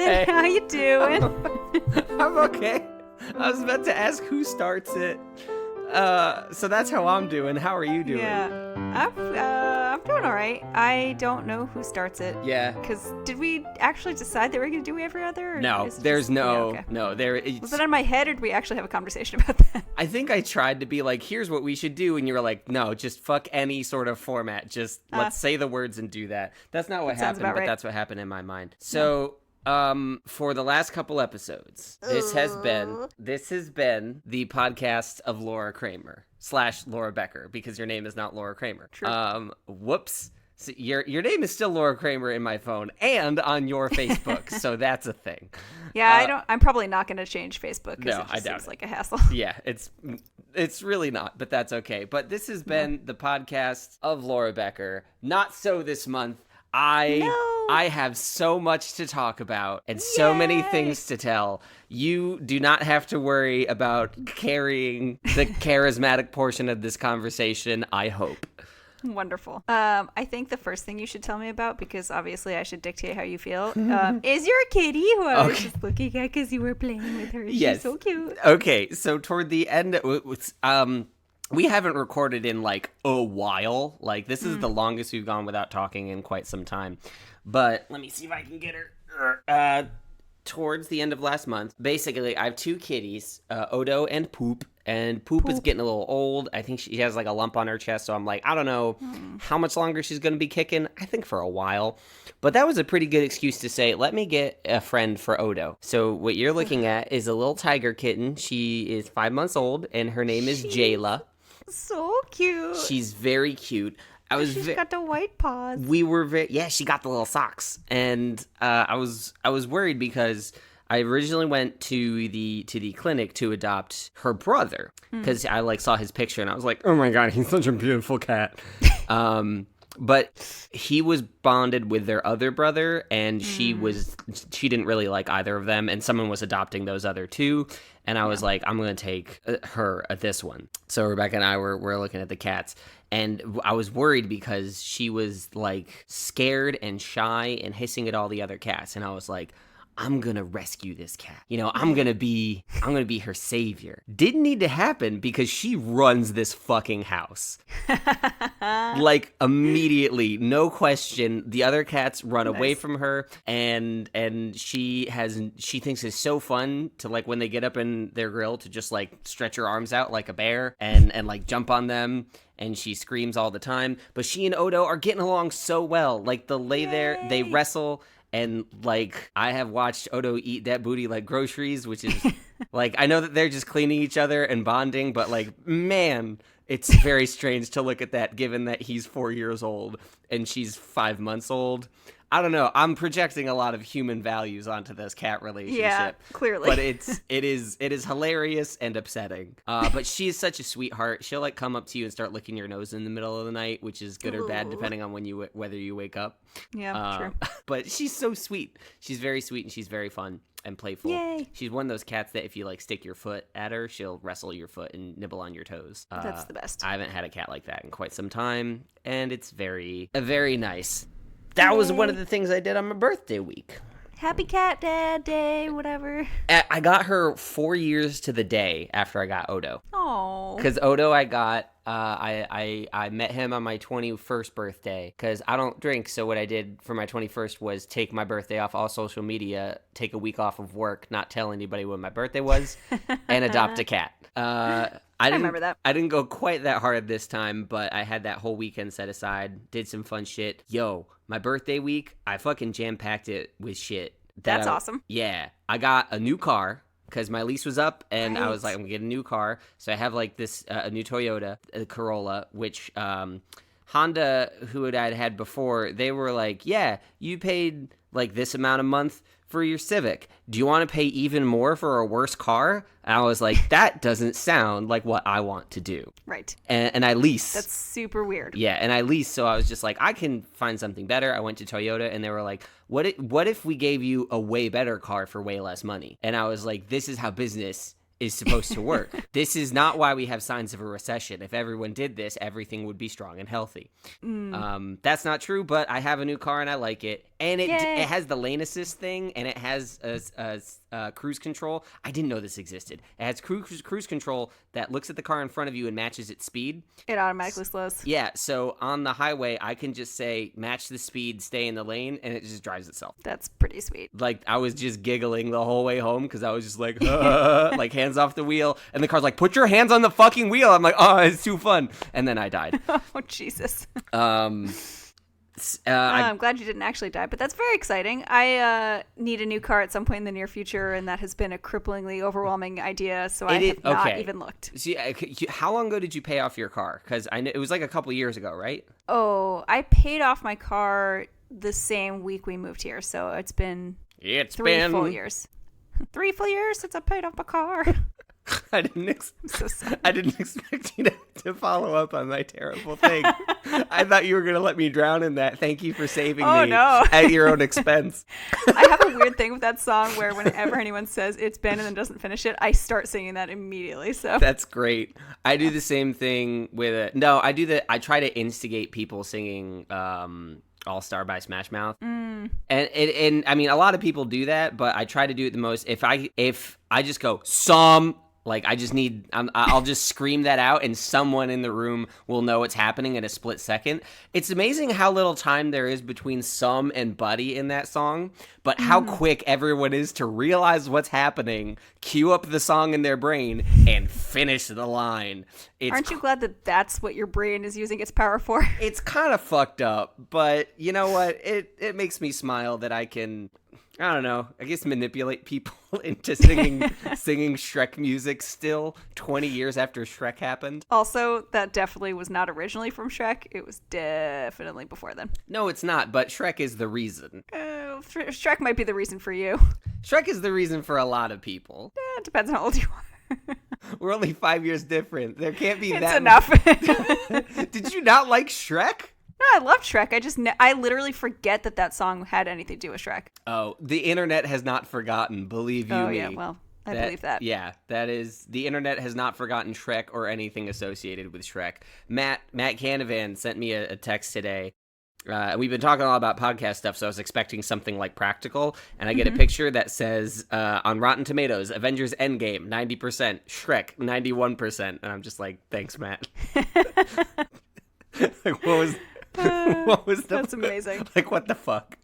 Colin. Hey. How you doing? I'm okay. I was about to ask who starts it. So that's how I'm doing. How are you doing? Yeah, I'm doing all right. I don't know who starts it. Yeah. Because did we actually decide that we're going to do every other? Or No, is it there's just- no, yeah, okay. no, there. It's, Was it in my head, or did we actually have a conversation about that? I think I tried to be like, here's what we should do, and you were like, no, just fuck any sort of format. Just let's say the words and do that. That's not what sounds happened, about but right. that's what happened in my mind. So, for the last couple episodes, this has been the podcast of Laura Kramer / Laura Becker, because your name is not Laura Kramer. True. Whoops. So your name is still Laura Kramer in my phone and on your Facebook, so that's a thing. Yeah, I'm probably not going to change Facebook because No, it I just doubt seems it. like a hassle. Yeah, it's really not, but that's okay. But this has been the podcast of Laura Becker. Not so this month. I have so much to talk about and so many Yay! things to tell. You do not have to worry about carrying the charismatic portion of this conversation, I hope. Wonderful. I think the first thing you should tell me about, because obviously I should dictate how you feel, is your kitty who I was just looking at because you were playing with her. Yes. She's so cute. Okay, so toward the end, we haven't recorded in like a while. Like this is the longest we've gone without talking in quite some time. But let me see if I can get her. Towards the end of last month, basically, I have two kitties, Odo and Poop. And Poop is getting a little old. I think she has like a lump on her chest. So I'm like, I don't know how much longer she's going to be kicking. I think for a while. But that was a pretty good excuse to say, let me get a friend for Odo. So what you're looking at is a little tiger kitten. She is 5 months old and her name is Jayla. So cute. She's very cute. She's got the white paws. We were she got the little socks. And I was worried because I originally went to the clinic to adopt her brother because I like saw his picture and I was like, oh my God, he's such a beautiful cat. But he was bonded with their other brother and she didn't really like either of them. And someone was adopting those other two. And I was like, I'm going to take her at this one. So Rebecca and I were looking at the cats. And I was worried because she was like scared and shy and hissing at all the other cats. And I was like, I'm going to rescue this cat. You know, I'm going to be her savior. Didn't need to happen because she runs this fucking house. Like immediately, no question. The other cats run away from her and she thinks it's so fun to like when they get up in their grill to just like stretch her arms out like a bear and like jump on them. And she screams all the time. But she and Odo are getting along so well. Like they'll lay there, they wrestle. And, like, I have watched Odo eat that booty like groceries, which is, like, I know that they're just cleaning each other and bonding, but, like, man, it's very strange to look at that given that he's 4 years old and she's 5 months old. I don't know. I'm projecting a lot of human values onto this cat relationship. Yeah, clearly. But it is hilarious and upsetting. But she's such a sweetheart. She'll like come up to you and start licking your nose in the middle of the night, which is good or bad depending on whether you wake up. Yeah, true. But she's so sweet. She's very sweet and she's very fun and playful. Yay. She's one of those cats that if you like stick your foot at her, she'll wrestle your foot and nibble on your toes. That's the best. I haven't had a cat like that in quite some time, and it's very nice. That was one of the things I did on my birthday week. Happy Cat Dad Day, whatever. I got her 4 years to the day after I got Odo. Oh. Because Odo I got, I met him on my 21st birthday. Because I don't drink, so what I did for my 21st was take my birthday off all social media, take a week off of work, not tell anybody when my birthday was, and adopt a cat. I remember that. I didn't go quite that hard this time, but I had that whole weekend set aside, did some fun shit. Yo, my birthday week, I fucking jam-packed it with shit. That's awesome. Yeah. I got a new car because my lease was up, and I was like, I'm going to get a new car. So I have like this, a new Toyota, a Corolla, which Honda, who I'd had before, they were like, yeah, you paid like this amount a month for your Civic. Do you want to pay even more for a worse car? And I was like, that doesn't sound like what I want to do. Right. And I lease. That's super weird. Yeah, and I leased, so I was just like, I can find something better. I went to Toyota, and they were like, what if we gave you a way better car for way less money? And I was like, this is how business is supposed to work. This is not why we have signs of a recession. If everyone did this, everything would be strong and healthy. That's not true, but I have a new car and I like it. And it Yay. has the lane assist thing, and it has a cruise control. I didn't know this existed. It has cruise control that looks at the car in front of you and matches its speed. It automatically slows. Yeah, so on the highway, I can just say, match the speed, stay in the lane, and it just drives itself. That's pretty sweet. Like, I was just giggling the whole way home because I was just like, like, hands off the wheel. And the car's like, put your hands on the fucking wheel. I'm like, oh, it's too fun. And then I died. Oh, Jesus. I I'm glad you didn't actually die, but that's very exciting. I need a new car at some point in the near future, and that has been a cripplingly overwhelming idea, so I have not even looked. See, how long ago did you pay off your car? Because I know it was like a couple years ago, right? Oh, I paid off my car the same week we moved here, so it's been 3 full years. 3 full years since I paid off my car. I didn't expect you to follow up on my terrible thing. I thought you were going to let me drown in that. Thank you for saving me at your own expense. I have a weird thing with that song where whenever anyone says it's been and then doesn't finish it, I start singing that immediately. So that's great. I do the same thing with it. No, I try to instigate people singing All Star by Smash Mouth. And I mean, a lot of people do that, but I try to do it the most. If I just go, like, I just need, I'll just scream that out and someone in the room will know what's happening in a split second. It's amazing how little time there is between Some and Buddy in that song, but how quick everyone is to realize what's happening, cue up the song in their brain, and finish the line. Aren't you glad that that's what your brain is using its power for? It's kind of fucked up, but you know what? It makes me smile that I can, I don't know, I guess manipulate people into singing Shrek music still 20 years after Shrek happened. Also, that definitely was not originally from Shrek. It was definitely before then. No, it's not, but Shrek is the reason. Shrek might be the reason for you. Shrek is the reason for a lot of people. It depends on how old you are. We're only 5 years different. There can't be it's that enough. Did you not like Shrek? No, I loved Shrek. I literally forget that song had anything to do with Shrek. Oh, the internet has not forgotten, believe you me. Oh, yeah, well, I believe that. Yeah, that is, the internet has not forgotten Shrek or anything associated with Shrek. Matt Canavan sent me a text today. We've been talking a lot about podcast stuff, so I was expecting something like practical, and I get a picture that says, on Rotten Tomatoes, Avengers Endgame, 90%, Shrek, 91%, and I'm just like, thanks, Matt. Like, what was That's amazing. Like, what the fuck?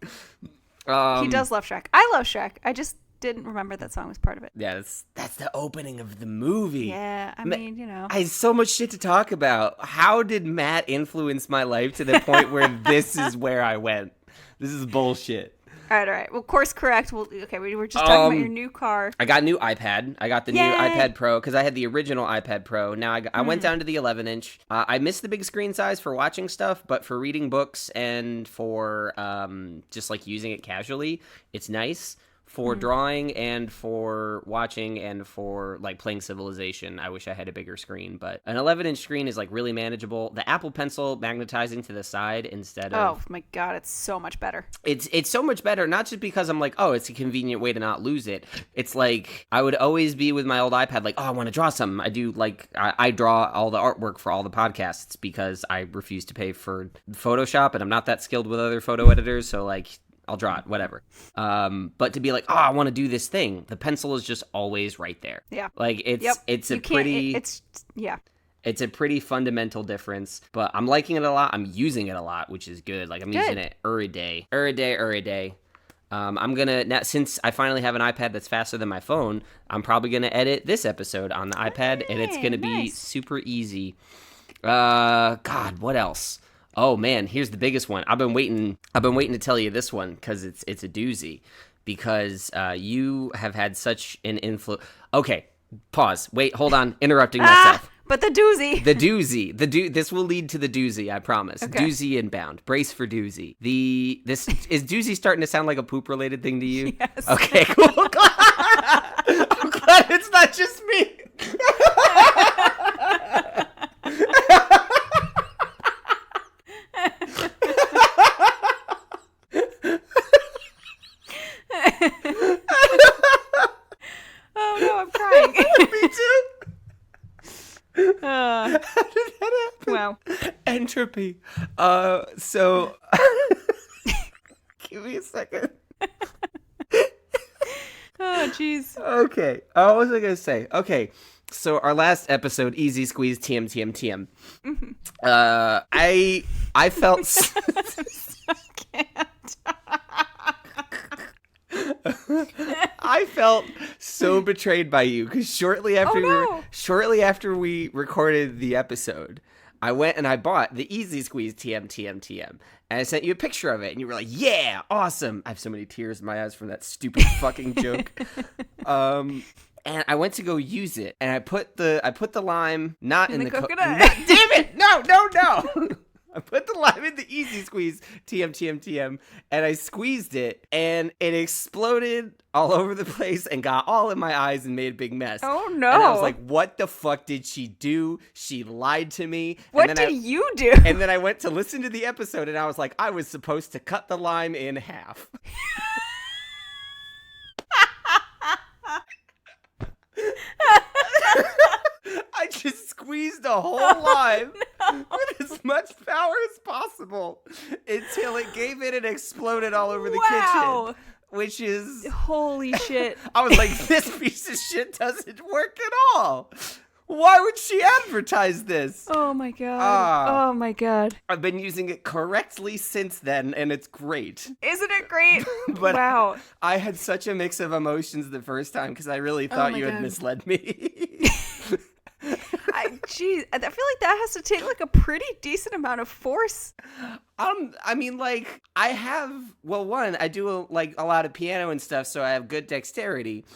He does love Shrek. I love Shrek. I just didn't remember that song was part of it. Yeah, that's the opening of the movie. Yeah, I mean, you know. I have so much shit to talk about. How did Matt influence my life to the point where this is where I went? This is bullshit. All right. Well, course correct. We were just talking about your new car. I got a new iPad. I got the new iPad Pro because I had the original iPad Pro. Now I went down to the 11-inch. I miss the big screen size for watching stuff, but for reading books and for just like using it casually, it's nice. For drawing and for watching and for like playing Civilization, I wish I had a bigger screen, but an 11-inch screen is like really manageable. The Apple Pencil magnetizing to the side instead of... Oh my God, it's so much better. It's so much better, not just because I'm like, oh, it's a convenient way to not lose it. It's like, I would always be with my old iPad like, oh, I want to draw something. I do like, I draw all the artwork for all the podcasts because I refuse to pay for Photoshop and I'm not that skilled with other photo editors, so like... I'll draw it, whatever. But to be like, oh, I want to do this thing. The pencil is just always right there. Yeah. Like it's a pretty fundamental difference, but I'm liking it a lot. I'm using it a lot, which is good. Like I'm using it every day. I'm gonna now, since I finally have an iPad that's faster than my phone, I'm probably gonna edit this episode on the iPad, and it's gonna be super easy. God, what else? Oh man, here's the biggest one. I've been waiting to tell you this one because it's a doozy. Because you have had such an influence. Okay, pause. Wait, hold on. Interrupting myself. But the doozy. The doozy. This will lead to the doozy, I promise. Okay. Doozy inbound. Brace for doozy. Is doozy starting to sound like a poop related thing to you? Yes. Okay, cool. I'm glad it's not just me. Oh no, I'm crying. Me too. How did that happen? Wow. Entropy. So Give me a second. Oh, jeez. Okay. What was I going to say? Okay. So our last episode, Easy Squeeze TM TM TM. Mm-hmm. I felt I felt so betrayed by you because shortly after we recorded the episode, I went and I bought the Easy Squeeze TM TM TM. And I sent you a picture of it, and you were like, "Yeah, awesome!" I have so many tears in my eyes from that stupid fucking joke. And I went to go use it, and I put the lime not in the coconut. Damn it! No! I put the lime in the Easy Squeeze TM TM TM, and I squeezed it, and it exploded all over the place and got all in my eyes and made a big mess. Oh no! And I was like, "What the fuck did she do? She lied to me." What did you do? And then I went to listen to the episode, and I was like, "I was supposed to cut the lime in half." I just squeezed a whole lime with as much power as possible until it gave in and exploded all over the kitchen. Which is... Holy shit. I was like, this piece of shit doesn't work at all. Why would she advertise this? Oh my god. Oh my god. I've been using it correctly since then, and it's great. Isn't it great? But wow. I had such a mix of emotions the first time because I really thought you had misled me. Geez, I feel like that has to take like a pretty decent amount of force. I mean, like, I do a lot of piano and stuff, so I have good dexterity,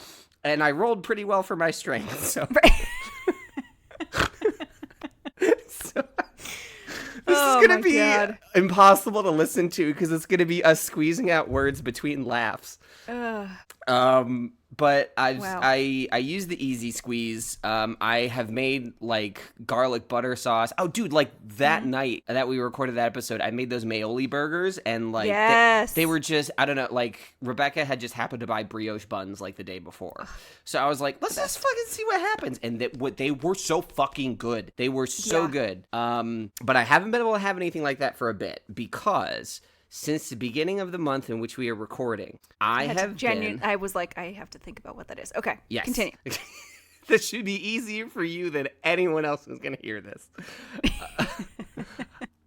and I rolled pretty well for my strength, so. Right. So this is going to be impossible to listen to because it's going to be us squeezing out words between laughs. But I use the Easy Squeeze. I have made like garlic butter sauce. Oh, dude, like that night that we recorded that episode, I made those aioli burgers, and like they were just, I don't know, like Rebecca had just happened to buy brioche buns like the day before, so I was like, let's just fucking see what happens. And they were so fucking good. They were so good. But I haven't been able to have anything like that for a bit because since the beginning of the month in which we are recording, I was like, I have to think about what that is. Okay, yes. Continue. This should be easier for you than anyone else who's going to hear this.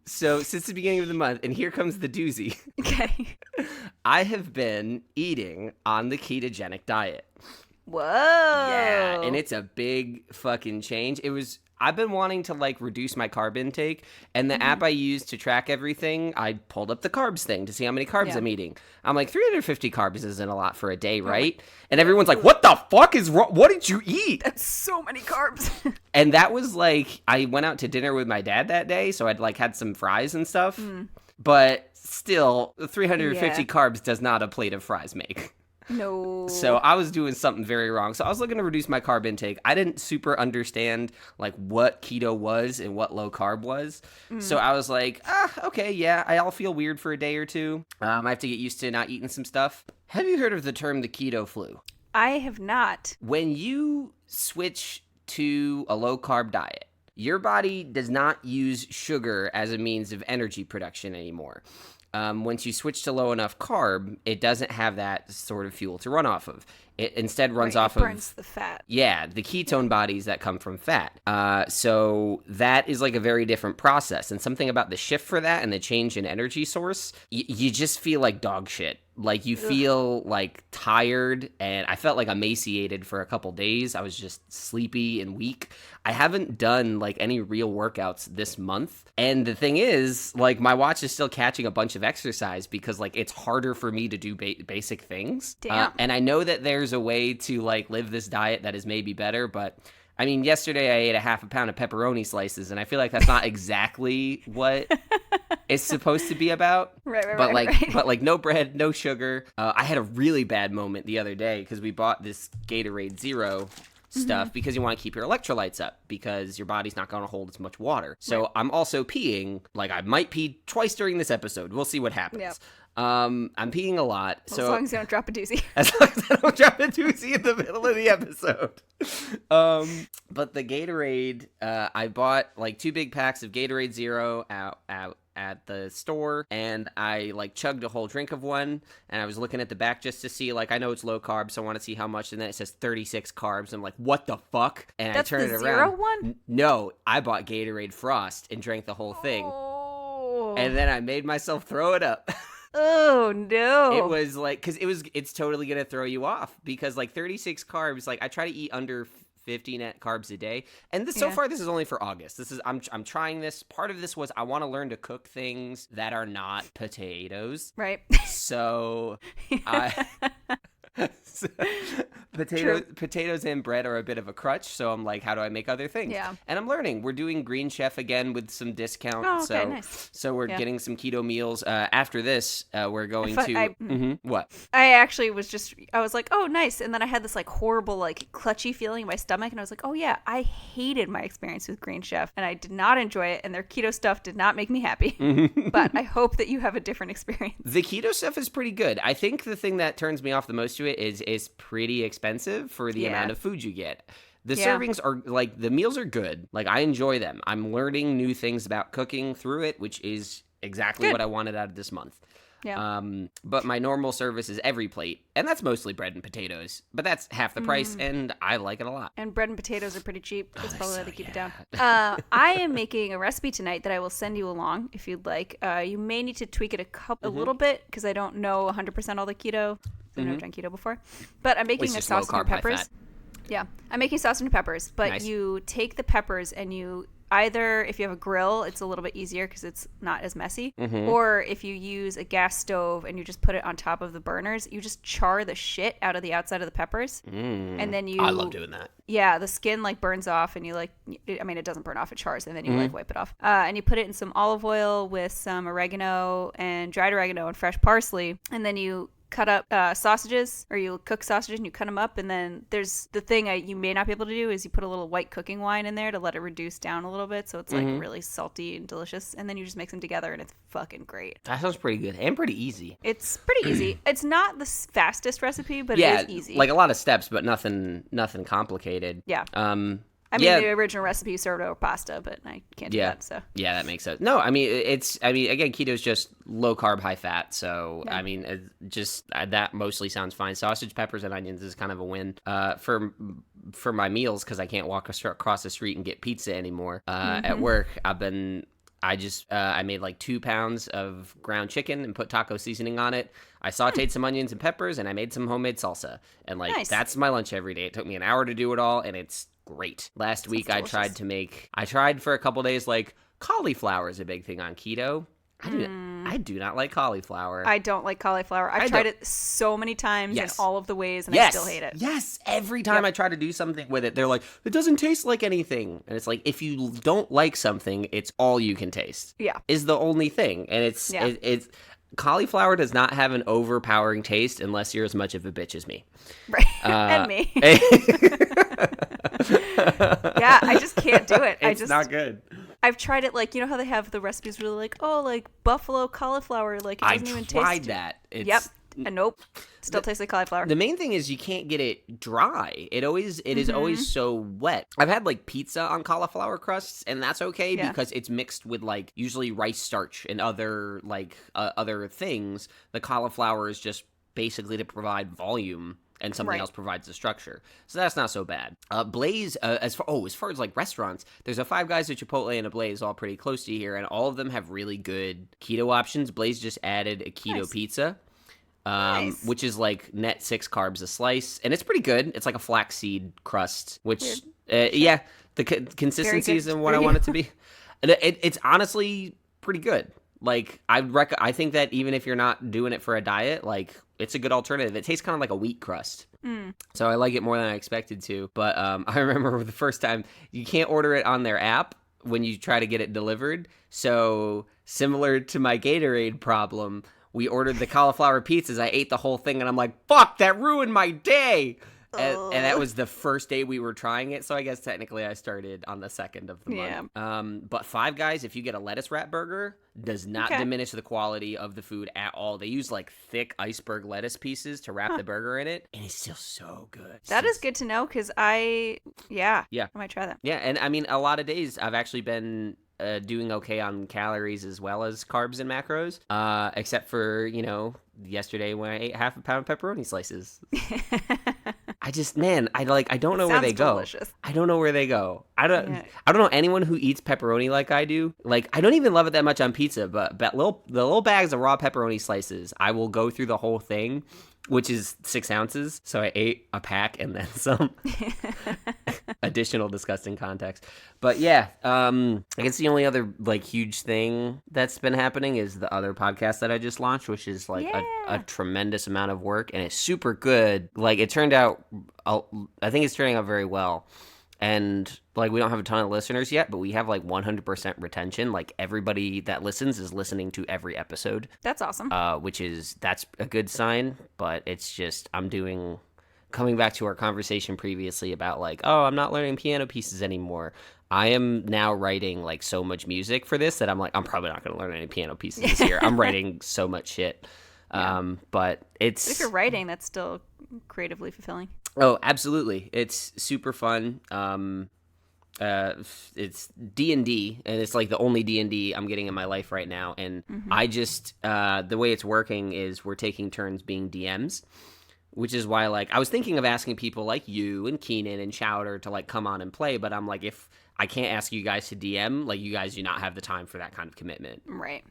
So, since the beginning of the month, and here comes the doozy. Okay. I have been eating on the ketogenic diet. Whoa. Yeah, and it's a big fucking change. I've been wanting to like reduce my carb intake, and the app I use to track everything, I pulled up the carbs thing to see how many carbs I'm eating. I'm like, 350 carbs isn't a lot for a day, right? And everyone's like, what the fuck is wrong? What did you eat? That's so many carbs. And that was like, I went out to dinner with my dad that day, so I'd like had some fries and stuff. But still, 350 carbs does not a plate of fries make. No. So I was doing something very wrong. So I was looking to reduce my carb intake. I didn't super understand like what keto was and what low carb was. So I was like, okay, yeah, I'll feel weird for a day or two. I have to get used to not eating some stuff. Have you heard of the term the keto flu? I have not. When you switch to a low carb diet, your body does not use sugar as a means of energy production anymore. Once you switch to low enough carb, it doesn't have that sort of fuel to run off of. It instead runs off of... It burns the fat. Yeah, the ketone bodies that come from fat. So that is like a very different process. And something about the shift for that and the change in energy source, you just feel like dog shit. Like you feel like tired, and I felt like emaciated for a couple days. I was just sleepy and weak. I haven't done like any real workouts this month. And the thing is, like my watch is still catching a bunch of exercise because like it's harder for me to do basic things. Damn. And I know that there's a way to like live this diet that is maybe better, but I mean, yesterday I ate a half a pound of pepperoni slices, and I feel like that's not exactly what it's supposed to be about. Right. But like no bread, no sugar. I had a really bad moment the other day because we bought this Gatorade Zero stuff because you want to keep your electrolytes up because your body's not going to hold as much water. So I'm also peeing. Like I might pee twice during this episode. We'll see what happens. Yep. I'm peeing a lot. Well, so as long as you don't drop a doozy. As long as I don't drop a doozy in the middle of the episode. But the Gatorade, I bought like 2 big packs of Gatorade Zero out. at the store, and I like chugged a whole drink of one, and I was looking at the back just to see, like, I know it's low carb, so I want to see how much, and then it says 36 carbs. I'm like, what the fuck? And That's I turned the it zero around. one? No, I bought Gatorade Frost and drank the whole thing, and then I made myself throw it up. Oh no. It was like, because it's totally gonna throw you off, because like 36 carbs, like I try to eat under 15 net carbs a day, and so far this is only for August. I'm trying this. Part of this was I want to learn to cook things that are not potatoes, right? So potatoes and bread are a bit of a crutch, so I'm like, how do I make other things? Yeah. And I'm learning. We're doing Green Chef again with some discount. Oh, okay, nice. So we're getting some keto meals. After this, we're going to what? I actually I was like, oh, nice. And then I had this like horrible, like clutchy feeling in my stomach. And I was like, oh yeah, I hated my experience with Green Chef and I did not enjoy it. And their keto stuff did not make me happy. But I hope that you have a different experience. The keto stuff is pretty good. I think the thing that turns me off the most to it is pretty expensive for the amount of food you get. The servings are, like, the meals are good. Like, I enjoy them. I'm learning new things about cooking through it, which is exactly what I wanted out of this month. Yeah. But my normal service is every plate, and that's mostly bread and potatoes. But that's half the price, and I like it a lot. And bread and potatoes are pretty cheap. That's probably why they keep it down. I am making a recipe tonight that I will send you along if you'd like. You may need to tweak it a little bit because I don't know 100% all the keto. I've never done keto before. But I'm making a sausage and peppers. Yeah. I'm making sausage and peppers. But you take the peppers and you either, if you have a grill, it's a little bit easier because it's not as messy. Or if you use a gas stove and you just put it on top of the burners, you just char the shit out of the outside of the peppers. And then I love doing that. Yeah, the skin like burns off and you like, I mean, it doesn't burn off, it chars, and then you like wipe it off. And you put it in some olive oil with some oregano and dried oregano and fresh parsley. And then you cut up sausages, or you cook sausages and you cut them up, and then there's the thing you may not be able to do is you put a little white cooking wine in there to let it reduce down a little bit so it's like really salty and delicious, and then you just mix them together and it's fucking great. That sounds pretty good and pretty easy. It's pretty easy. It's not the fastest recipe, but it is easy. Like a lot of steps, but nothing complicated. Yeah. I mean, the original recipe served over pasta, but I can't do that. So yeah, that makes sense. No, I mean, again, keto is just low carb, high fat. So I mean, that mostly sounds fine. Sausage, peppers, and onions is kind of a win for my meals because I can't walk across the street and get pizza anymore. At work, I made like 2 pounds of ground chicken and put taco seasoning on it. I sauteed some onions and peppers, and I made some homemade salsa. And that's my lunch every day. It took me an hour to do it all, and it's great. Last week I tried for a couple days, like, cauliflower is a big thing on keto. I do not like cauliflower. I don't like cauliflower. I've tried it so many times in all of the ways, and I still hate it. Yes, every time I try to do something with it, they're like, it doesn't taste like anything. And it's like, if you don't like something, it's all you can taste. Yeah. Is the only thing. And it's cauliflower does not have an overpowering taste unless you're as much of a bitch as me. Right. And me. Yeah, I just can't do it. It's not good. I've tried it, like, you know how they have the recipes really like, oh, like buffalo cauliflower, like it doesn't even taste. I tried that. Yep. And nope. Still tastes like cauliflower. The main thing is you can't get it dry. It is always so wet. I've had like pizza on cauliflower crusts, and that's okay because it's mixed with like usually rice starch and other like other things. The cauliflower is just basically to provide volume, and something else provides the structure. So that's not so bad. Blaze, as far as like restaurants, there's a Five Guys, a Chipotle, and a Blaze all pretty close to here, and all of them have really good keto options. Blaze just added a keto pizza. Which is like net 6 carbs a slice, and it's pretty good. It's like a flaxseed crust, which the consistency isn't what I want it to be. It's honestly pretty good. Like I think that even if you're not doing it for a diet, like it's a good alternative. It tastes kind of like a wheat crust. So I like it more than I expected to. But I remember the first time, you can't order it on their app when you try to get it delivered. So similar to my Gatorade problem, we ordered the cauliflower pizzas. I ate the whole thing, and I'm like, fuck, that ruined my day. And that was the first day we were trying it. So I guess technically I started on the 2nd of the month. But Five Guys, if you get a lettuce wrap burger, does not diminish the quality of the food at all. They use like thick iceberg lettuce pieces to wrap the burger in it, and it's still so good. That is good to know because I might try that. Yeah, and I mean, a lot of days I've actually been doing okay on calories as well as carbs and macros, except for, yesterday when I ate half a pound of pepperoni slices. I don't know where they go. Delicious. I don't know where they go. I don't know anyone who eats pepperoni like I do. Like, I don't even love it that much on pizza, but the little bags of raw pepperoni slices, I will go through the whole thing, which is 6 ounces. So I ate a pack and then some. Additional disgusting context. But yeah, I guess the only other like huge thing that's been happening is the other podcast that I just launched, which is like a tremendous amount of work, and it's super good. Like, it turned out, I think it's turning out very well. And like, we don't have a ton of listeners yet, but we have like 100% retention. Like, everybody that listens is listening to every episode. That's awesome. That's a good sign. But it's just, coming back to our conversation previously about like, oh, I'm not learning piano pieces anymore. I am now writing like so much music for this that I'm like, I'm probably not going to learn any piano pieces this year. I'm writing so much shit. But but if you're writing, that's still creatively fulfilling. Oh, absolutely. It's super fun. It's D&D, and it's like the only D&D I'm getting in my life right now. And I just, the way it's working is we're taking turns being DMs. Which is why, like, I was thinking of asking people like you and Keenan and Chowder to, like, come on and play. But I'm like, if I can't ask you guys to DM, like, you guys do not have the time for that kind of commitment. Right.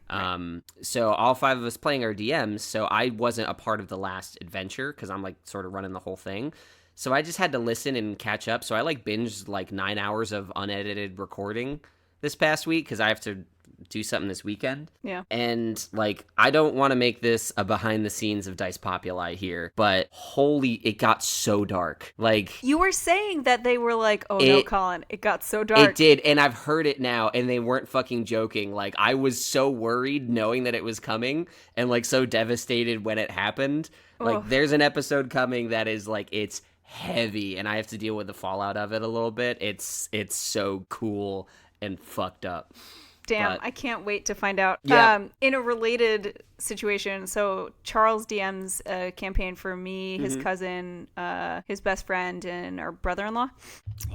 So all 5 of us playing are DMs. So I wasn't a part of the last adventure because I'm, like, sort of running the whole thing. So I just had to listen and catch up. So I, like, binged, like, 9 hours of unedited recording this past week because I have to do something this weekend. Yeah. And like, I don't want to make this a behind the scenes of Dice Populi here, but it got so dark. Like, you were saying that they were like, oh no, Colin, it got so dark. It did, and I've heard it now, and they weren't fucking joking. Like, I was so worried knowing that it was coming, and like so devastated when it happened. Like, there's an episode coming that is like, it's heavy, and I have to deal with the fallout of it a little bit. It's so cool and fucked up. Damn, I can't wait to find out. Yeah. In a related situation, so Charles DMs a campaign for me, his cousin, his best friend, and our brother-in-law.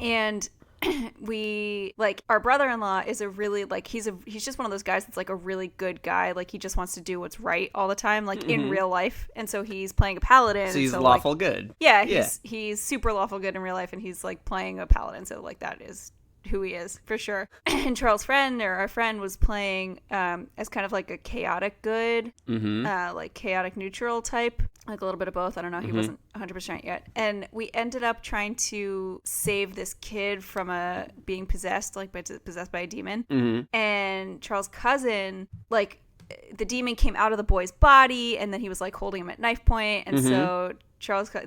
And our brother-in-law is a really, like, he's just one of those guys that's like a really good guy. Like, he just wants to do what's right all the time, like in real life. And so he's playing a paladin. So he's lawful good. Yeah, he's super lawful good in real life, and he's like playing a paladin. So like, that is who he is for sure. And Charles' friend, or our friend, was playing as kind of like a chaotic good, like chaotic neutral type, like a little bit of both. I don't know. He wasn't 100% yet. And we ended up trying to save this kid from being possessed, like possessed by a demon. And Charles' cousin, like, the demon came out of the boy's body, and then he was like holding him at knife point, and so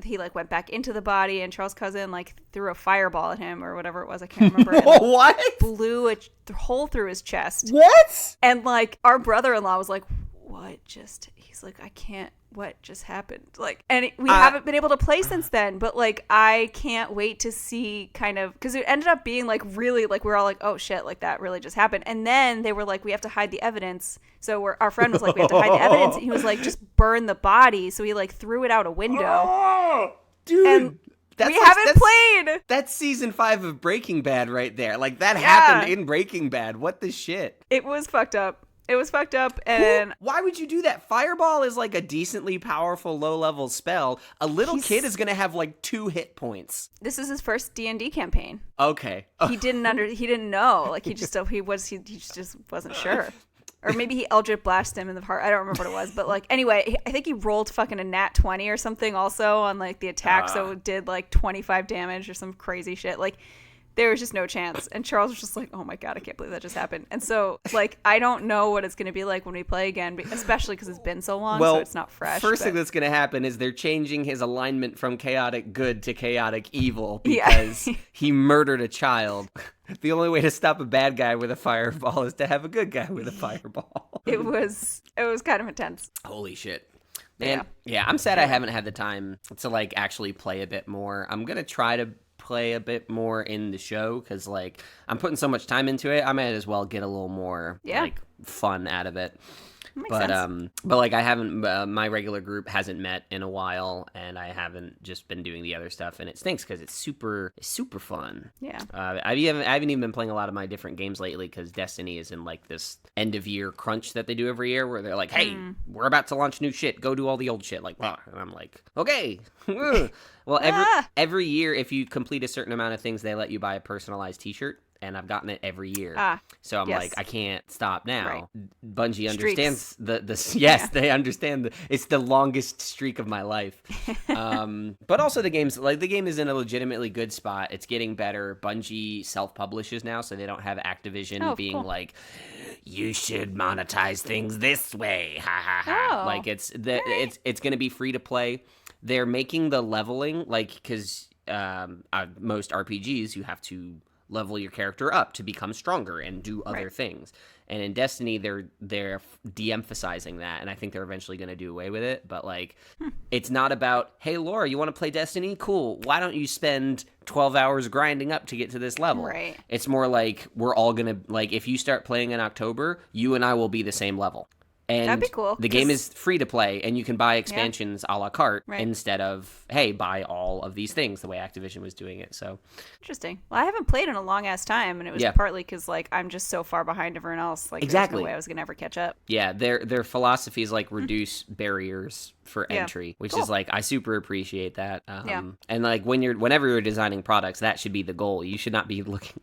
he like went back into the body, and Charles' cousin like threw a fireball at him or whatever it was. I can't remember. What? Blew a hole through his chest. What? And like, our brother-in-law was like, he's like, I can't, what just happened? Like, and we haven't been able to play since then, but like, I can't wait to see kind of, because it ended up being like really, like, we're all like, oh shit, like that really just happened. And then they were like, we have to hide the evidence. So our friend was like, we have to hide the evidence. And he was like, just burn the body. So he like threw it out a window. Oh, dude. And we haven't played. That's season 5 of Breaking Bad right there. Like, that happened in Breaking Bad. What the shit? It was fucked up. And why would you do that? Fireball is like a decently powerful low-level spell. A little kid is gonna have like 2 hit points. This is his first D&D campaign. Okay. He didn't know. Like, he just wasn't sure. Or maybe he Eldritch blasted him in the heart. I don't remember what it was. But like, anyway, I think he rolled fucking a nat 20 or something also on like the attack. So it did like 25 damage or some crazy shit. Like, there was just no chance. And Charles was just like, oh my God, I can't believe that just happened. And so, like, I don't know what it's going to be like when we play again, especially because it's been so long, so it's not fresh. First thing that's going to happen is they're changing his alignment from chaotic good to chaotic evil because he murdered a child. The only way to stop a bad guy with a fireball is to have a good guy with a fireball. It was kind of intense. Holy shit. Man, yeah, I'm sad I haven't had the time to, like, actually play a bit more. I'm going to try to play a bit more in the show because, like, I'm putting so much time into it, I might as well get a little more like fun out of it. Makes but sense. but like I haven't, my regular group hasn't met in a while, and I haven't just been doing the other stuff, and it stinks because it's super fun. Yeah. I haven't even been playing a lot of my different games lately because Destiny is in like this end of year crunch that they do every year where they're like, hey, we're about to launch new shit, go do all the old shit, like, and I'm like, okay. Well, every year if you complete a certain amount of things, they let you buy a personalized t-shirt, and I've gotten it every year. So I'm like, I can't stop now. Right. Bungie understands they understand it's the longest streak of my life. But also the game is in a legitimately good spot. It's getting better. Bungie self-publishes now, so they don't have Activision being like, you should monetize things this way. Ha ha ha. Like it's going to be free to play. They're making the leveling, like, because most RPGs, you have to level your character up to become stronger and do other things. And in Destiny, they're de-emphasizing that, and I think they're eventually going to do away with it. But like, it's not about, hey, Laura, you want to play Destiny? Cool. Why don't you spend 12 hours grinding up to get to this level? Right. It's more like, we're all going to, like, if you start playing in October, you and I will be the same level. And that'd be cool. The game is free to play, and you can buy expansions a la carte instead of, hey, buy all of these things the way Activision was doing it. So interesting. Well, I haven't played in a long ass time, and it was partly because like I'm just so far behind everyone else. Like, there's no way I was gonna ever catch up. Yeah, their philosophy is like reduce barriers for entry, which is like, I super appreciate that. And like whenever you're designing products, that should be the goal. You should not be looking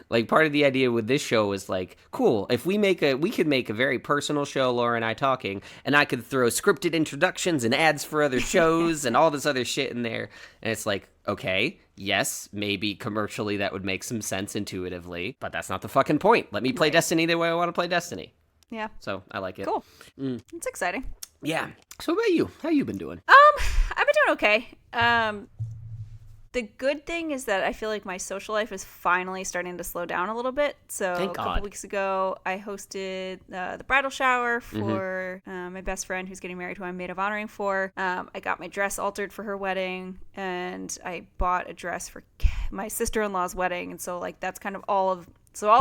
like part of the idea with this show is like, cool, if we could make a very personal show, Laura and I talking, and I could throw scripted introductions and ads for other shows and all this other shit in there. And it's like, okay, yes, maybe commercially that would make some sense intuitively, but that's not the fucking point. Let me play Destiny the way I want to play Destiny. Yeah. So I like it. Cool. It's exciting. Yeah. So what about you? How you been doing? I've been doing okay. The good thing is that I feel like my social life is finally starting to slow down a little bit. So a couple weeks ago, I hosted the bridal shower for my best friend who's getting married, who I'm maid of honoring for. I got my dress altered for her wedding, and I bought a dress for my sister-in-law's wedding. And so like that's kind of all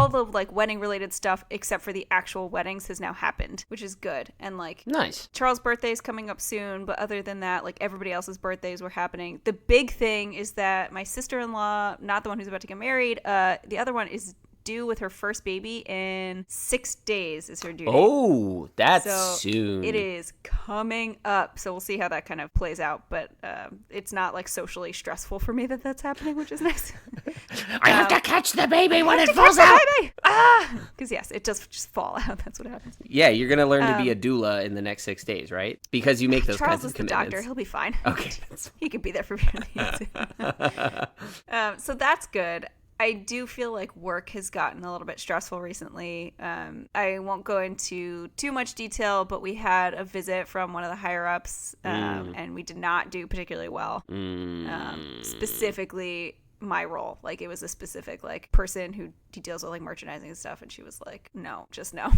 the like wedding related stuff except for the actual weddings has now happened, which is good. And like, nice. Charles' birthday is coming up soon, but other than that, like everybody else's birthdays were happening. The big thing is that my sister-in-law, not the one who's about to get married, the other one is due with her first baby in 6 days is her due date. Oh, that's soon. It is coming up. So we'll see how that kind of plays out. But it's not like socially stressful for me that that's happening, which is nice. I have to catch the baby when it falls out. Because yes, it does just fall out. That's what happens. Yeah, you're going to learn to be a doula in the next 6 days, right? Because you make those Charles kinds of is the commitments. doctor. He'll be fine. Okay. He could be there for me. So that's good. I do feel like work has gotten a little bit stressful recently. I won't go into too much detail, but we had a visit from one of the higher ups, and we did not do particularly well. Specifically, my role, like it was a specific like person who deals with like merchandising and stuff, and she was like, no, just no.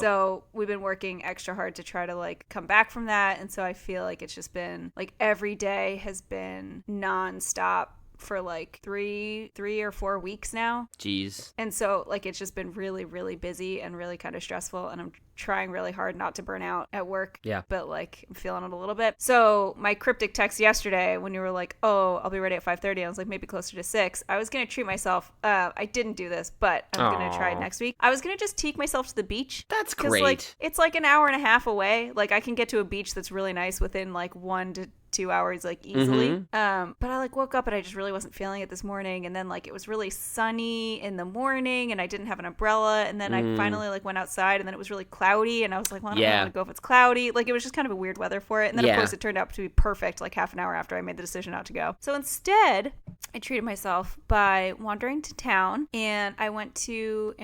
So we've been working extra hard to try to like come back from that, and so I feel like it's just been like every day has been nonstop for like three or 4 weeks now. Jeez. And so like it's just been really, really busy and really kind of stressful, and I'm trying really hard not to burn out at work. Yeah. But like I'm feeling it a little bit. So my cryptic text yesterday when you were like, oh, I'll be ready at 5:30, I was like, maybe closer to 6. I was gonna treat myself. I didn't do this, but I'm gonna try it next week. I was gonna just take myself to the beach. That's great. Like it's like an hour and a half away. Like I can get to a beach that's really nice within like 1 to 2 hours, like easily. But I like woke up and I just really wasn't feeling it this morning, and then like it was really sunny in the morning and I didn't have an umbrella, and then I finally like went outside and then it was really cloudy, and I was like, well, I don't really want to go if it's cloudy. Like it was just kind of a weird weather for it, and then of course it turned out to be perfect like half an hour after I made the decision not to go. So instead I treated myself by wandering to town, and I went to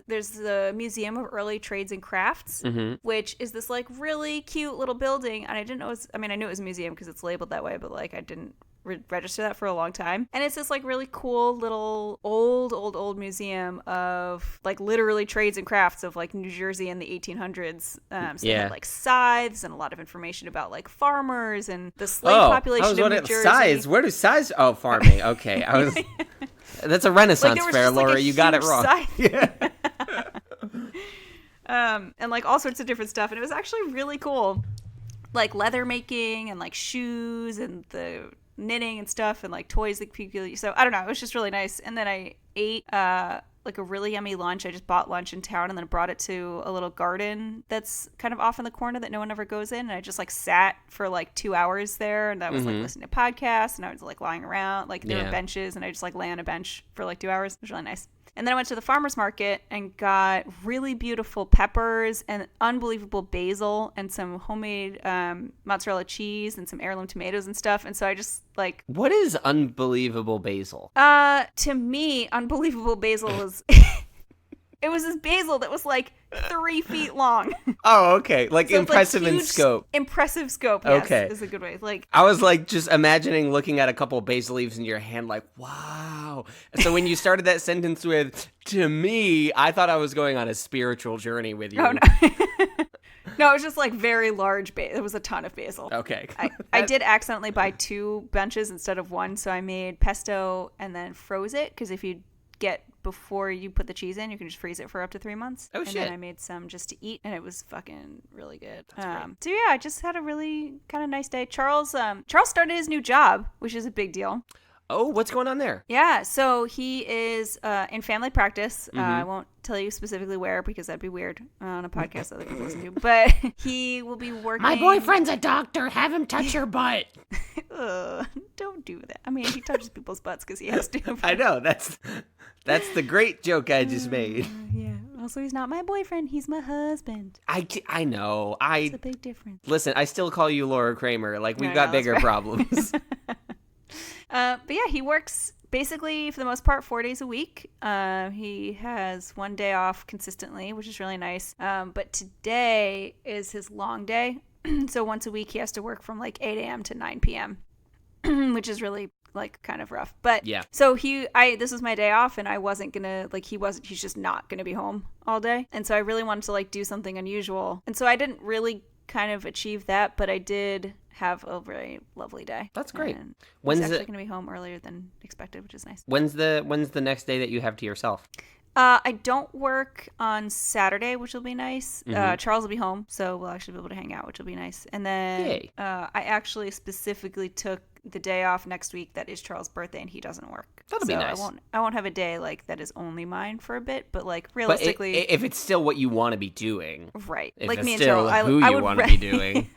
there's the Museum of Early Trades and Crafts, which is this like really cute little building, and I didn't know it was, I mean I knew it was a museum because it's labeled that way, but like I didn't register that for a long time. And it's this like really cool little old museum of like literally trades and crafts of like New Jersey in the 1800s. So they had like scythes and a lot of information about like farmers and the slave population of New Jersey. Scythes? Where do scythes? Oh, farming. Okay. I was. That's a Renaissance fair, Laura. You got it wrong. and like all sorts of different stuff. And it was actually really cool. Like leather making and like shoes and the knitting and stuff and like toys that people use. So I don't know. It was just really nice. And then I ate like a really yummy lunch. I just bought lunch in town and then brought it to a little garden that's kind of off in the corner that no one ever goes in. And I just like sat for like 2 hours there, and I was like listening to podcasts, and I was like lying around. Like there were benches, and I just like lay on a bench for like 2 hours. It was really nice. And then I went to the farmer's market and got really beautiful peppers and unbelievable basil and some homemade mozzarella cheese and some heirloom tomatoes and stuff. And so I just like... What is unbelievable basil? To me, unbelievable basil was... It was this basil that was like 3 feet long. Oh, okay. Like so impressive like in scope. Impressive scope, yes, okay. Is a good way. Like I was like just imagining looking at a couple of basil leaves in your hand like, wow. So when you started that sentence with, to me, I thought I was going on a spiritual journey with you. Oh, no. No, it was just like very large basil. It was a ton of basil. Okay. I did accidentally buy 2 bunches instead of 1, so I made pesto and then froze it, because if you get before you put the cheese in, you can just freeze it for up to 3 months. Oh, shit. And then I made some just to eat, and it was fucking really good. That's great. So yeah, I just had a really kind of nice day. Charles started his new job, which is a big deal. Oh, what's going on there? Yeah, so he is in family practice. I won't tell you specifically where, because that'd be weird on a podcast that other people listen to. But he will be working... My boyfriend's a doctor. Have him touch your butt. Don't do that. I mean, he touches people's butts because he has to. I know. That's the great joke I just made. Yeah. Also, he's not my boyfriend. He's my husband. I know. It's a big difference. Listen, I still call you Laura Kramer. Like, we've got bigger problems. But yeah, he works basically for the most part 4 days a week. He has 1 day off consistently, which is really nice. But today is his long day. So once a week he has to work from like 8 a.m. to 9 p.m., which is really like kind of rough. But yeah. So this was my day off, and I wasn't gonna he's just not gonna be home all day. And so I really wanted to like do something unusual. And so I didn't really kind of achieve that, but I did have a very lovely day. That's great. When's actually going to be home earlier than expected, which is nice. When's the next day that you have to yourself? I don't work on Saturday, which will be nice. Charles will be home, so we'll actually be able to hang out, which will be nice. And then I actually specifically took the day off next week that is Charles' birthday, and he doesn't work. That'll be nice. I won't have a day like that is only mine for a bit, but like realistically, but if it's still what you want to be doing, right? If like it's me and still Charles, who you want to be doing.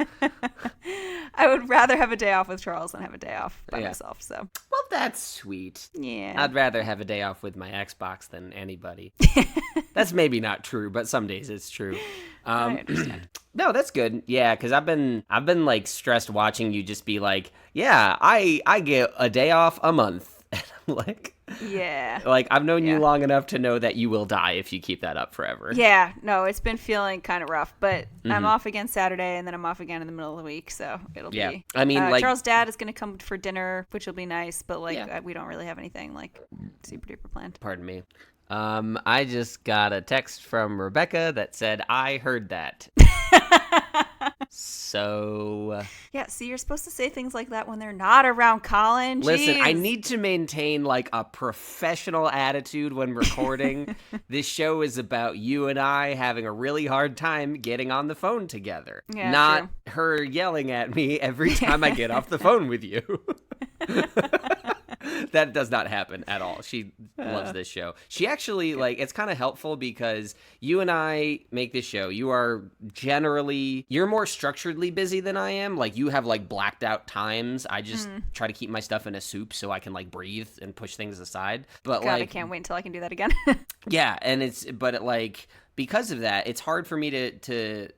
I would rather have a day off with Charles than have a day off by myself. So, well, that's sweet. Yeah, I'd rather have a day off with my Xbox than anybody. That's maybe not true, but some days it's true. I understand. No, that's good. Yeah, because I've been like stressed watching you just be like, yeah, I get a day off a month. And I'm like, yeah, like I've known you long enough to know that you will die if you keep that up forever. Yeah, no, it's been feeling kind of rough, but I'm off again Saturday, and then I'm off again in the middle of the week, so it'll be. I mean, like Charles' dad is going to come for dinner, which will be nice, but like we don't really have anything like super duper planned. Pardon me. I just got a text from Rebecca that said, I heard that. So... Yeah, see, you're supposed to say things like that when they're not around Colin. Jeez. Listen, I need to maintain, like, a professional attitude when recording. This show is about you and I having a really hard time getting on the phone together. Yeah, not her yelling at me every time I get off the phone with you. That does not happen at all. She loves this show. She actually, like, it's kind of helpful because you and I make this show. You're more structuredly busy than I am. Like, you have, like, blacked out times. I just try to keep my stuff in a soup so I can, like, breathe and push things aside. But, God, I can't wait until I can do that again. Yeah, and because of that, it's hard for me to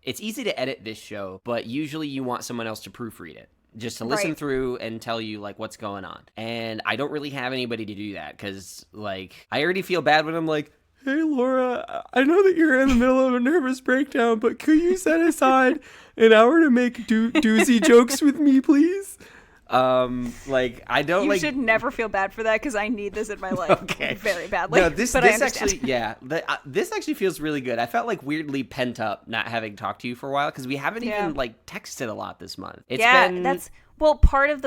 it's easy to edit this show, but usually you want someone else to proofread it. Just to listen through and tell you, like, what's going on. And I don't really have anybody to do that because, like, I already feel bad when I'm like, hey, Laura, I know that you're in the middle of a nervous breakdown, but could you set aside an hour to make doozy jokes with me, please? Like, I don't You should never feel bad for that because I need this in my life very badly. No, this actually, this actually feels really good. I felt like weirdly pent up not having talked to you for a while because we haven't even like texted a lot this month. It's been... Well, part of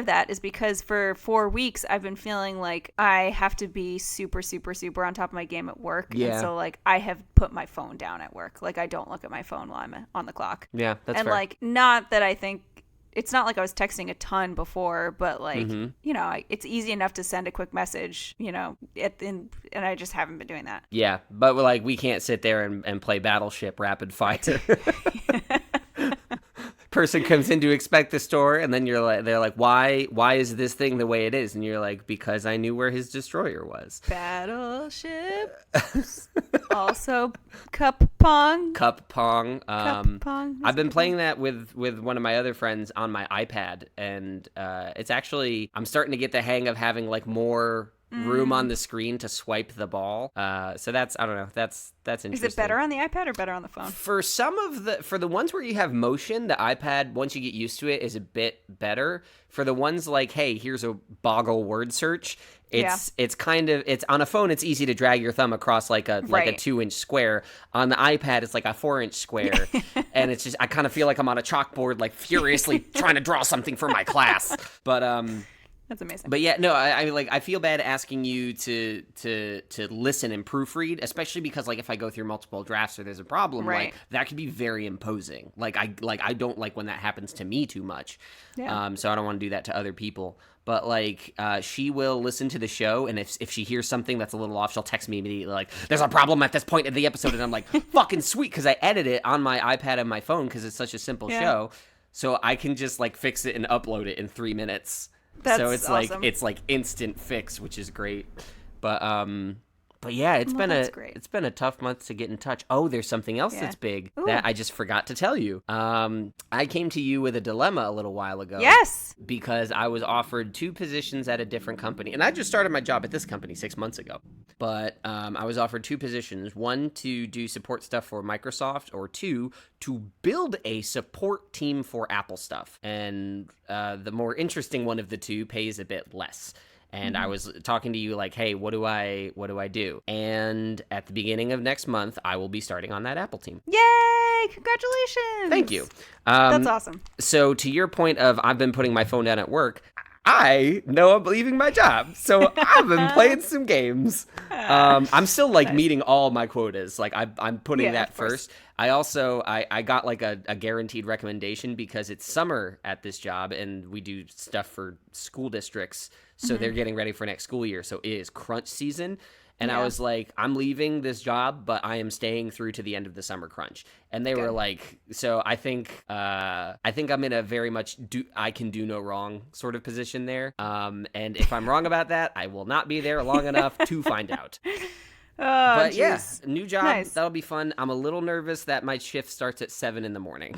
that is because for 4 weeks I've been feeling like I have to be super, super, super on top of my game at work. Yeah. And so like I have put my phone down at work. Like I don't look at my phone while I'm on the clock. Yeah, that's and fair. like not that I think it's not like I was texting a ton before, but like you know, it's easy enough to send a quick message, you know, and I just haven't been doing that. Yeah, but like we can't sit there and play Battleship Rapid Fire. Person comes in to expect the store, and then they're like, why is this thing the way it is? And you're like, because I knew where his destroyer was. Battleship. Also cup pong. Cup pong. Cup pong. I've been playing that with one of my other friends on my iPad, and it's actually, I'm starting to get the hang of having like more room on the screen to swipe the ball. So that's, I don't know, that's interesting. Is it better on the iPad or better on the phone? For the ones where you have motion, the iPad, once you get used to it, is a bit better. For the ones like, hey, here's a Boggle word search, it's kind of, it's on a phone, it's easy to drag your thumb across like a 2-inch square. On the iPad, it's like a 4-inch square. And it's just, I kind of feel like I'm on a chalkboard, like furiously trying to draw something for my class. But that's amazing. But yeah, no, I feel bad asking you to listen and proofread, especially because like if I go through multiple drafts or there's a problem, like that could be very imposing. Like I don't like when that happens to me too much. Yeah. So I don't want to do that to other people. But like she will listen to the show, and if she hears something that's a little off, she'll text me immediately like, "There's a problem at this point in the episode," and I'm like, "Fucking sweet," because I edit it on my iPad and my phone because it's such a simple show, so I can just like fix it and upload it in 3 minutes. So it's awesome. like instant fix, which is great. But yeah, it's been a tough month to get in touch. Oh, there's something else that's big that I just forgot to tell you. I came to you with a dilemma a little while ago. Yes. Because I was offered 2 positions at a different company. And I just started my job at this company 6 months ago. But I was offered 2 positions. 1 to do support stuff for Microsoft, or 2 to build a support team for Apple stuff. And the more interesting one of the 2 pays a bit less. And I was talking to you like, hey, what do I do? And at the beginning of next month, I will be starting on that Apple team. Yay! Congratulations! Thank you. That's awesome. So to your point of I've been putting my phone down at work, I know I'm leaving my job. So I've been playing some games. I'm still like meeting all my quotas. Like I'm putting that first. I also, I got like a guaranteed recommendation because it's summer at this job and we do stuff for school districts. So they're getting ready for next school year. So it is crunch season. And I was like, I'm leaving this job, but I am staying through to the end of the summer crunch. And they were like, so I think I'm in a very much I can do no wrong sort of position there. And if I'm wrong about that, I will not be there long enough to find out. But yes, new job. Nice. That'll be fun. I'm a little nervous that my shift starts at 7 a.m.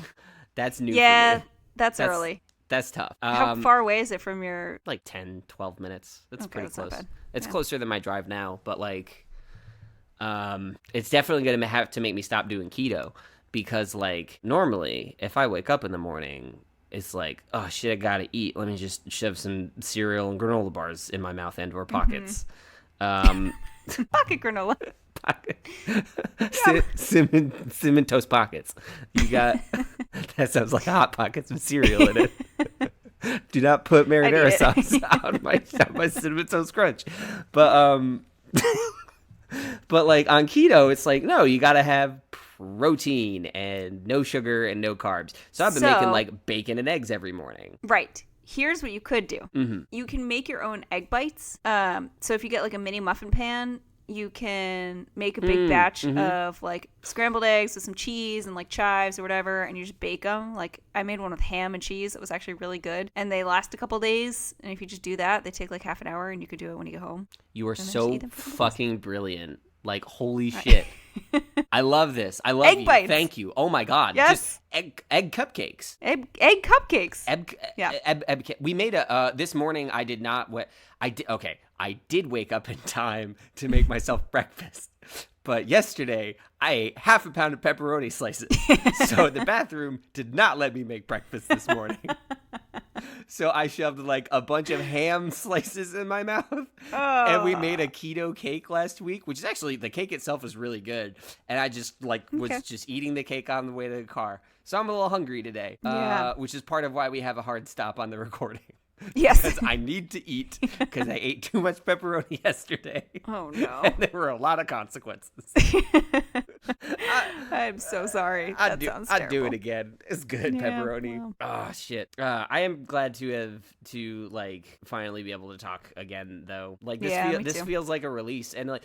That's new for me. That's early. That's tough. How far away is it from your... Like 10, 12 minutes. That's pretty close. Not bad. It's closer than my drive now, but like, it's definitely going to have to make me stop doing keto because like normally if I wake up in the morning, it's like, oh shit, I got to eat. Let me just shove some cereal and granola bars in my mouth and or pockets. Pocket granola. Cinnamon Toast Pockets. You got that sounds like Hot Pockets with cereal in it. Do not put marinara sauce on my Cinnamon Toast Crunch. But but like on keto, it's like no, you gotta have protein and no sugar and no carbs. So I've been making like bacon and eggs every morning. Right. Here's what you could do. You can make your own egg bites. So if you get like a mini muffin pan, you can make a big batch of like scrambled eggs with some cheese and like chives or whatever, and you just bake them. Like I made one with ham and cheese. It was actually really good, and they last a couple days. And if you just do that, they take like half an hour, and you could do it when you get home. You are so fucking brilliant. Like holy shit. I love this. I love egg bites. Thank you. Oh my god. Yes. Just egg cupcakes. Egg cupcakes. We made a this morning. I did not. I did wake up in time to make myself breakfast. But yesterday, I ate half a pound of pepperoni slices. So the bathroom did not let me make breakfast this morning. So I shoved like a bunch of ham slices in my mouth. Oh. And we made a keto cake last week, which is actually, the cake itself is really good. And I just was just eating the cake on the way to the car. So I'm a little hungry today, which is part of why we have a hard stop on the recording. Yes. Because I need to eat because I ate too much pepperoni yesterday. Oh, no. And there were a lot of consequences. I'm so sorry. That sounds terrible. I'd do it again. It's good, pepperoni. Well. Oh, shit. I am glad to finally be able to talk again, though. Like, this feels like a release. And, like,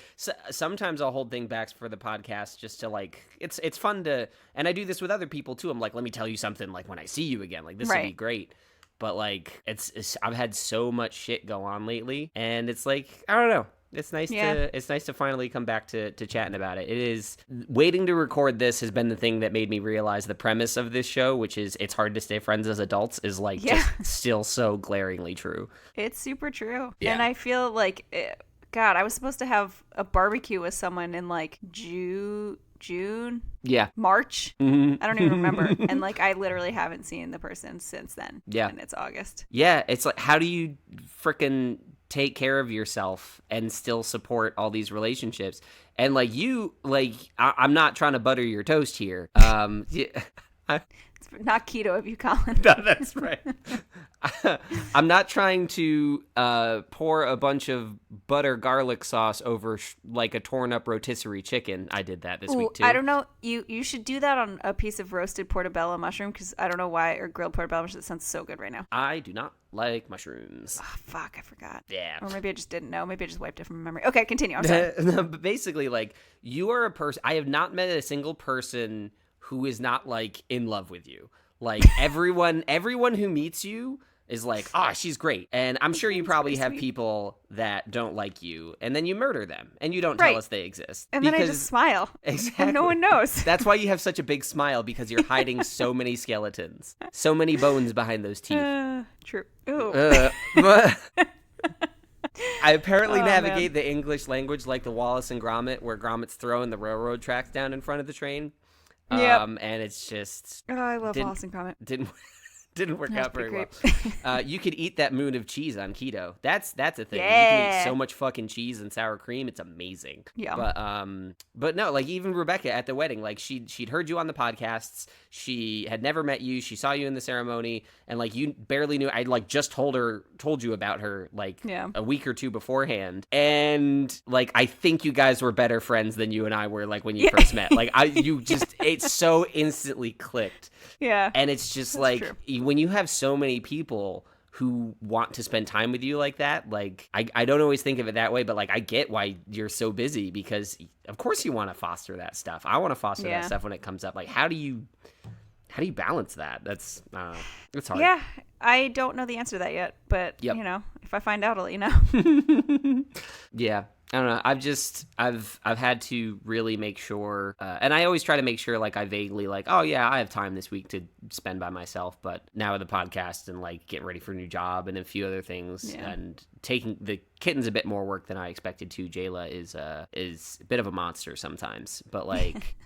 sometimes I'll hold things back for the podcast just to, like, it's fun to, and I do this with other people, too. I'm like, let me tell you something, like, when I see you again. Like, this will be great. But, like, it's I've had so much shit go on lately, and it's like, I don't know. It's nice to finally come back to chatting about it. It is, waiting to record this has been the thing that made me realize the premise of this show, which is it's hard to stay friends as adults, is like just still so glaringly true. It's super true. Yeah. And I feel like, God, I was supposed to have a barbecue with someone in like June, March. Mm-hmm. I don't even remember. And like, I literally haven't seen the person since then. Yeah. And it's August. Yeah. It's like, how do you frickin' take care of yourself and still support all these relationships? And like, I'm not trying to butter your toast here. It's not keto of you, Colin. No, that's right. I'm not trying to pour a bunch of butter garlic sauce over like a torn up rotisserie chicken. I did that this week too. I don't know. You should do that on a piece of roasted portobello mushroom, because I don't know why, or grilled portobello mushroom. It sounds so good right now. I do not like mushrooms. Oh, fuck, I forgot. Yeah. Or maybe I just didn't know. Maybe I just wiped it from my memory. Okay, continue. I'm sorry. But basically, like, you are a person. I have not met a single person who is not like in love with you. Like everyone who meets you is like, she's great. And I'm sure you probably have people that don't like you, and then you murder them and you don't tell us they exist. And then I just smile. Exactly. And no one knows. That's why you have such a big smile, because you're hiding so many skeletons, so many bones behind those teeth. True. Ooh. But I apparently navigate the English language like the Wallace and Gromit, where Gromit's throwing the railroad tracks down in front of the train. And it's just, I love Wallace and Gromit. Didn't work out very well. You could eat that moon of cheese on keto. That's a thing. Yeah. You can eat so much fucking cheese and sour cream. It's amazing. Yeah. But no, like even Rebecca at the wedding, like she'd heard you on the podcasts. She had never met you. She saw you in the ceremony, and like you barely knew. I like just told you about her like a week or two beforehand, and like I think you guys were better friends than you and I were like when you first met. Like it's so instantly clicked. Yeah. And it's just That's like true. When you have so many people who want to spend time with you like that, like I don't always think of it that way, but like I get why you're so busy, because of course you want to foster that stuff. I want to foster that stuff when it comes up. Like how do you balance that? That's it's hard. Yeah, I don't know the answer to that yet, but you know, if I find out, I'll let you know. Yeah. I don't know. I've had to really make sure, and I always try to make sure, like I vaguely like, oh yeah, I have time this week to spend by myself. But now with the podcast and like getting ready for a new job and a few other things, and taking the kittens a bit more work than I expected to. Jayla is a bit of a monster sometimes, but like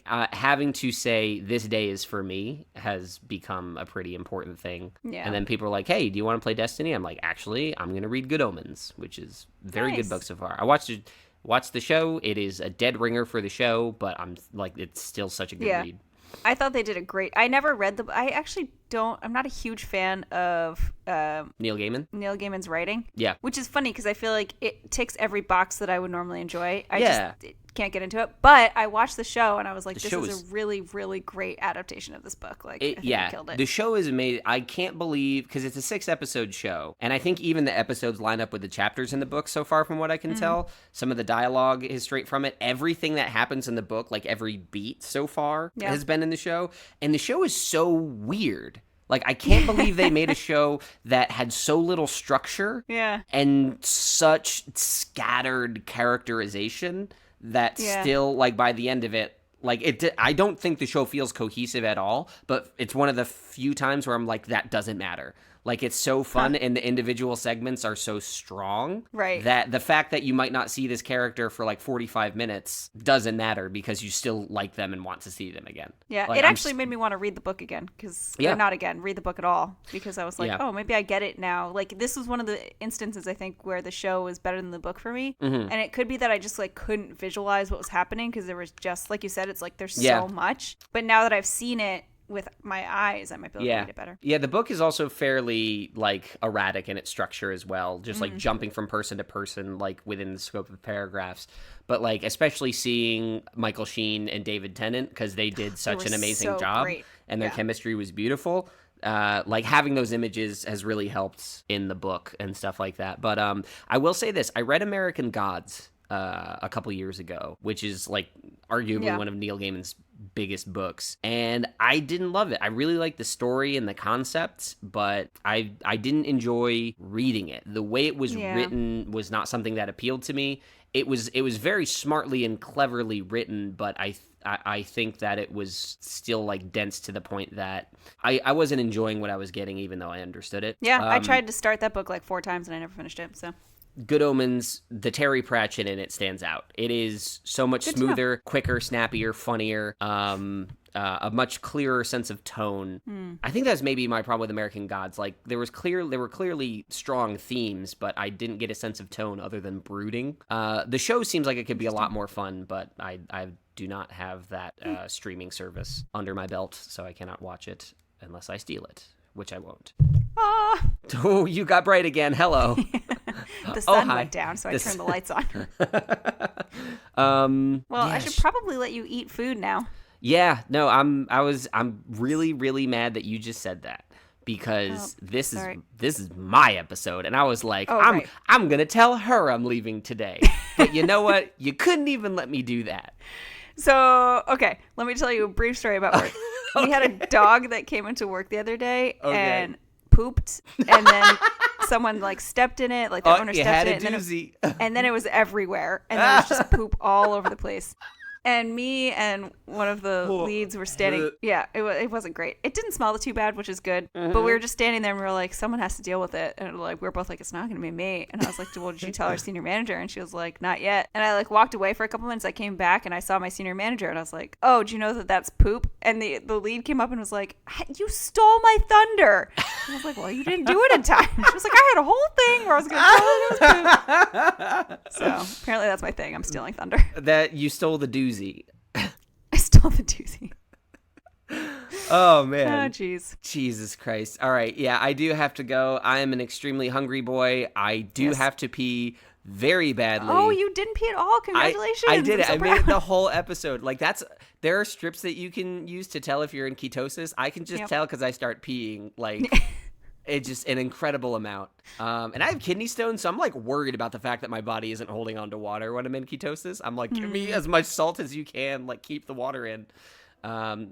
having to say this day is for me has become a pretty important thing. Yeah. And then people are like, hey, do you want to play Destiny? I'm like, actually, I'm gonna read Good Omens, which is very good book so far. I watched the show. It is a dead ringer for the show, but I'm like, it's still such a good read. I thought they did a great. I never read I actually don't. I'm not a huge fan of Neil Gaiman's writing. Yeah, which is funny because I feel like it ticks every box that I would normally enjoy. I just can't get into it. But I watched the show and I was like, this is a really, really great adaptation of this book. Like, I think it killed it. The show is amazing. I can't believe, because it's a 6-episode show, and I think even the episodes line up with the chapters in the book so far, from what I can tell. Some of the dialogue is straight from it. Everything that happens in the book, like every beat so far, has been in the show. And the show is so weird. Like, I can't believe they made a show that had so little structure and such scattered characterization that still, like, by the end of it, like, I don't think the show feels cohesive at all, but it's one of the few times where I'm like, that doesn't matter. Like, it's so fun and the individual segments are so strong that the fact that you might not see this character for like 45 minutes doesn't matter because you still like them and want to see them again. Yeah, like, it actually made me want to read the book again read the book at all, because I was like, oh, maybe I get it now. Like, this was one of the instances, I think, where the show was better than the book for me. And it could be that I just like couldn't visualize what was happening because there was just, like you said, it's like there's so much. But now that I've seen it with my eyes, I might be able to read it better. Yeah, the book is also fairly like erratic in its structure as well, just like jumping from person to person, like within the scope of paragraphs. But like, especially seeing Michael Sheen and David Tennant, because they did such an amazing job, and their chemistry was beautiful. Like, having those images has really helped in the book and stuff like that. But I will say this: I read American Gods a couple years ago, which is like arguably one of Neil Gaiman's biggest books, and I didn't love it. I really liked the story and the concept, but I didn't enjoy reading it. The way it was written was not something that appealed to me. It was very smartly and cleverly written, but I think that it was still like dense to the point that I wasn't enjoying what I was getting, even though I understood it. Yeah, I tried to start that book like 4 times and I never finished it. So Good Omens, the Terry Pratchett in it stands out. It is so much smoother, quicker, snappier, funnier, a much clearer sense of tone. I think that's maybe my problem with American Gods. Like, there were clearly strong themes, but I didn't get a sense of tone other than brooding. The show seems like it could be a lot more fun, but I do not have that streaming service under my belt, so I cannot watch it unless I steal it, which I won't. Oh, you got bright again. Hello. The sun went down, so I turned the lights on. I should probably let you eat food now. Yeah, no, I'm really, really mad that you just said that, because this is my episode, and I was like, I'm gonna tell her I'm leaving today. But you know what? You couldn't even let me do that. So, okay, let me tell you a brief story about work. We had a dog that came into work the other day and pooped, and then someone like stepped in it, like the owner stepped in it, and then it was everywhere, and there was just poop all over the place. And me and one of the leads were standing. Yeah, it wasn't great. It didn't smell too bad, which is good. But we were just standing there and we were like, someone has to deal with it. And we were both like, it's not going to be me. And I was like, well, did you tell our senior manager? And she was like, not yet. And I like walked away for a couple minutes. I came back and I saw my senior manager and I was like, oh, do you know that that's poop? And the lead came up and was like, you stole my thunder. And I was like, well, you didn't do it in time. She was like, I had a whole thing where I was going to tell her it was poop. So apparently that's my thing. I'm stealing thunder. That you stole the doozy. I stole the doozy. Oh, man. Oh, jeez. Jesus Christ. All right. Yeah, I do have to go. I am an extremely hungry boy. I do have to pee very badly. Oh, you didn't pee at all. Congratulations. I did it. I made it the whole episode. Like, there are strips that you can use to tell if you're in ketosis. I can just tell because I start peeing. Like, it's just an incredible amount. And I have kidney stones, so I'm like worried about the fact that my body isn't holding on to water when I'm in ketosis. I'm like, give me as much salt as you can, like keep the water in.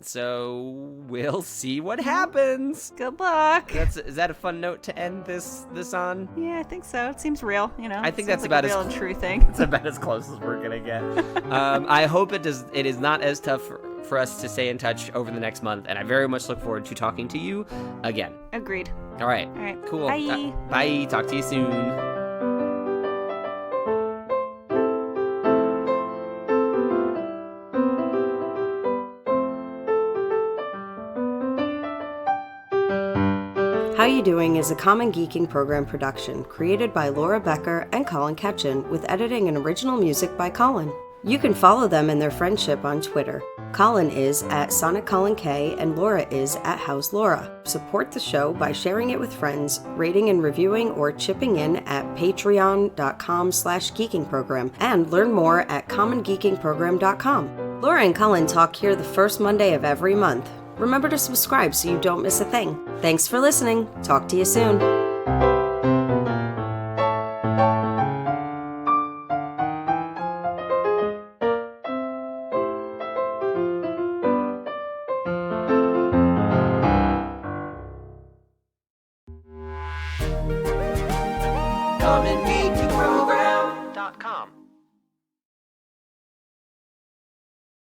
So we'll see what happens. Good luck. Is that a fun note to end this on? Yeah, I think so. It seems real, you know. I think that's like about a real and true thing. It's about as close as we're gonna get. I hope it is not as tough for us to stay in touch over the next month, and I very much look forward to talking to you again. Agreed. All right. Cool. Bye. Bye. Talk to you soon. How You Doing is a Common Geeking program production created by Laura Becker and Colin Ketchen, with editing and original music by Colin. You can follow them in their friendship on Twitter. Colin is at SonicColinK and Laura is at HowsLaura. Support the show by sharing it with friends, rating and reviewing, or chipping in at patreon.com/geekingprogram, and learn more at commongeekingprogram.com. Laura and Colin talk here the first Monday of every month. Remember to subscribe so you don't miss a thing. Thanks for listening. Talk to you soon. Come and meet